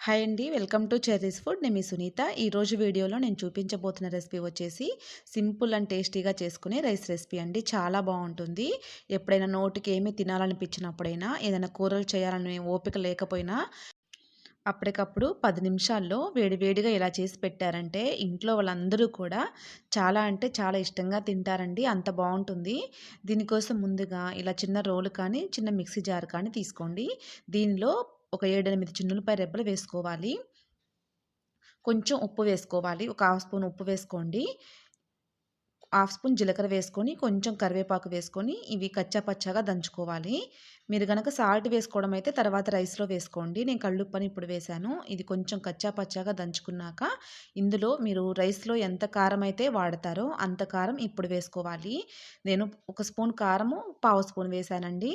Hi అండి. Welcome to cherries food. నేను మీ సునీత. ఈరోజు వీడియోలో నేను చూపించబోతున్న రెసిపీ వచ్చేసి సింపుల్ అండ్ టేస్టీగా చేసుకునే రైస్ రెసిపీ అండి. చాలా బాగుంటుంది. ఎప్పుడైనా నోటికి ఏమీ తినాలనిపించినప్పుడైనా, ఏదైనా కూరలు చేయాలని ఓపిక లేకపోయినా అప్పటికప్పుడు 10 నిమిషాల్లో వేడివేడిగా ఇలా చేసి పెట్టారంటే ఇంట్లో వాళ్ళందరూ కూడా చాలా అంటే చాలా ఇష్టంగా తింటారండి. అంత బాగుంటుంది. దీనికోసం ముందుగా ఇలా చిన్న రోలు కానీ, చిన్న మిక్సీ జార్ కానీ తీసుకోండి. దీనిలో ఒక 7, 8 చిన్నులపాయ రెబ్బలు వేసుకోవాలి. కొంచెం ఉప్పు వేసుకోవాలి. ఒక హాఫ్ స్పూన్ ఉప్పు వేసుకోండి. హాఫ్ స్పూన్ జీలకర్ర వేసుకొని, కొంచెం కరివేపాకు వేసుకొని, ఇవి కచ్చా పచ్చాగా దంచుకోవాలి. మీరు గనక సాల్ట్ వేసుకోవడం అయితే తర్వాత రైస్‌లో వేసుకోండి. నేను కల్లుప్పని ఇప్పుడు వేశాను. ఇది కొంచెం కచ్చా పచ్చాగా దంచుకున్నాక, ఇందులో మీరు రైస్‌లో ఎంత కారం అయితే వాడతారో అంత కారం ఇప్పుడు వేసుకోవాలి. నేను ఒక స్పూన్ కారము, పావు స్పూన్ వేశానండి.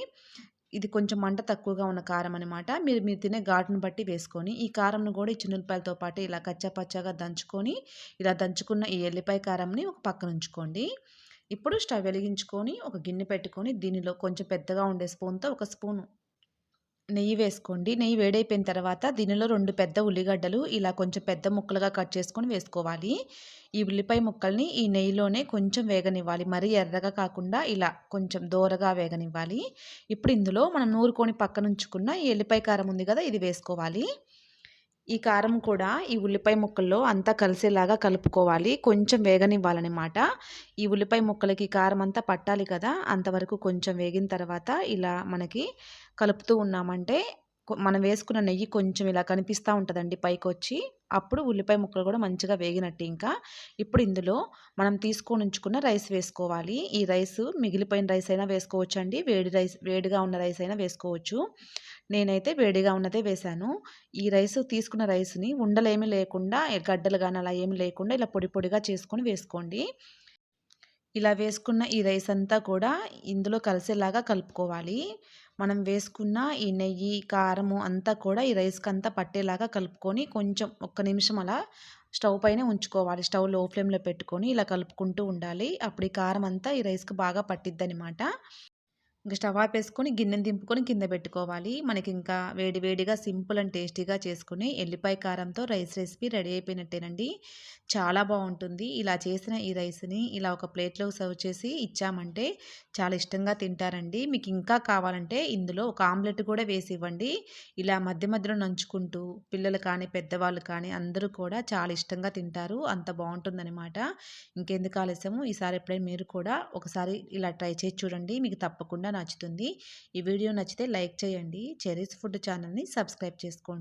ఇది కొంచెం మంట తక్కువగా ఉన్న కారం అనమాట. మీరు మీరు తినే ఘాటును బట్టి వేసుకొని, ఈ కారంను కూడా ఈ చిన్నులపాయలతో పాటు ఇలా కచ్చా పచ్చాగా దంచుకొని, ఇలా దంచుకున్న ఈ ఎల్లిపాయ కారంని ఒక పక్కన ఉంచుకోండి. ఇప్పుడు స్టవ్ వెలిగించుకొని ఒక గిన్నె పెట్టుకొని, దీనిలో కొంచెం పెద్దగా ఉండే స్పూన్‌తో ఒక స్పూను నెయ్యి వేసుకోండి. నెయ్యి వేడైపోయిన తర్వాత దీనిలో 2 పెద్ద ఉల్లిగడ్డలు ఇలా కొంచెం పెద్ద ముక్కలుగా కట్ చేసుకొని వేసుకోవాలి. ఈ ఉల్లిపాయ ముక్కల్ని ఈ నెయ్యిలోనే కొంచెం వేగనివ్వాలి. మరీ ఎర్రగా కాకుండా ఇలా కొంచెం దోరగా వేగనివ్వాలి. ఇప్పుడు ఇందులో మనం నూరుకొని పక్కనుంచుకున్న ఈ ఎల్లిపాయ కారం ఉంది కదా! ఇది వేసుకోవాలి. ఈ కారం కూడా ఈ ఉల్లిపాయ ముక్కల్లో అంతా కలిసేలాగా కలుపుకోవాలి. కొంచెం వేగనివ్వాలనమాట. ఈ ఉల్లిపాయ ముక్కలకి కారం అంతా పట్టాలి కదా! అంతవరకు కొంచెం వేగిన తర్వాత ఇలా మనకి కలుపుతూ ఉన్నామంటే మనం వేసుకున్న నెయ్యి కొంచెం ఇలా కనిపిస్తా ఉంటదండి పైకొచ్చి. అప్పుడు ఉల్లిపాయ ముక్కలు కూడా మంచిగా వేగినట్టు ఇంకా. ఇప్పుడు ఇందులో మనం తీసుకొని ఉంచుకున్న రైస్ వేసుకోవాలి. ఈ రైసు మిగిలిపోయిన రైస్ అయినా వేసుకోవచ్చండి. వేడిగా ఉన్న రైస్ అయినా వేసుకోవచ్చు. నేనైతే వేడిగా ఉన్నదే వేశాను. ఈ తీసుకున్న రైస్‌ని ఉండలేమి లేకుండా గడ్డలు గాని అలా ఏమి లేకుండా ఇలా పొడి పొడిగా చేసుకొని వేసుకోండి. ఇలా వేసుకున్న ఈ రైస్ అంతా కూడా ఇందులో కలిసేలాగా కలుపుకోవాలి. మనం వేసుకున్న ఈ నెయ్యి, కారము అంతా కూడా ఈ రైస్‌కంతా పట్టేలాగా కలుపుకొని కొంచెం ఒక్క నిమిషం అలా స్టవ్ పైనే ఉంచుకోవాలి. స్టవ్ లో ఫ్లేమ్‌లో పెట్టుకొని ఇలా కలుపుకుంటూ ఉండాలి. అప్పుడు ఈ కారం అంతా ఈ రైస్‌కి బాగా పట్టిద్దనమాట. ఇంక స్టవ్ ఆపేసుకొని గిన్నెని దింపుకొని కింద పెట్టుకోవాలి. మనకింకా వేడి వేడిగా సింపుల్ అండ్ టేస్టీగా చేసుకుని ఎల్లిపాయ కారంతో రైస్ రెసిపీ రెడీ అయిపోయినట్టేనండి. చాలా బావుంటుంది. ఇలా చేసిన ఈ రైస్‌ని ఇలా ఒక ప్లేట్‌లో సర్వ్ చేసి ఇచ్చామంటే చాలా ఇష్టంగా తింటారండి. మీకు ఇంకా కావాలంటే ఇందులో ఒక ఆమ్లెట్ కూడా వేసి ఇవ్వండి. ఇలా మధ్య మధ్యలో నంచుకుంటూ పిల్లలు కానీ, పెద్దవాళ్ళు కానీ అందరూ కూడా చాలా ఇష్టంగా తింటారు. అంత బావుంటుందనమాట. ఇంకెందుకు ఆలస్యము ఈసారి ఎప్పుడైనా మీరు కూడా ఒకసారి ఇలా ట్రై చేసి చూడండి. మీకు తప్పకుండా నచ్చుతుంది. ఈ వీడియో నచ్చితే లైక్ చేయండి. చెర్రీస్ ఫుడ్ ఛానల్‌ని సబ్స్క్రైబ్ చేసుకోండి.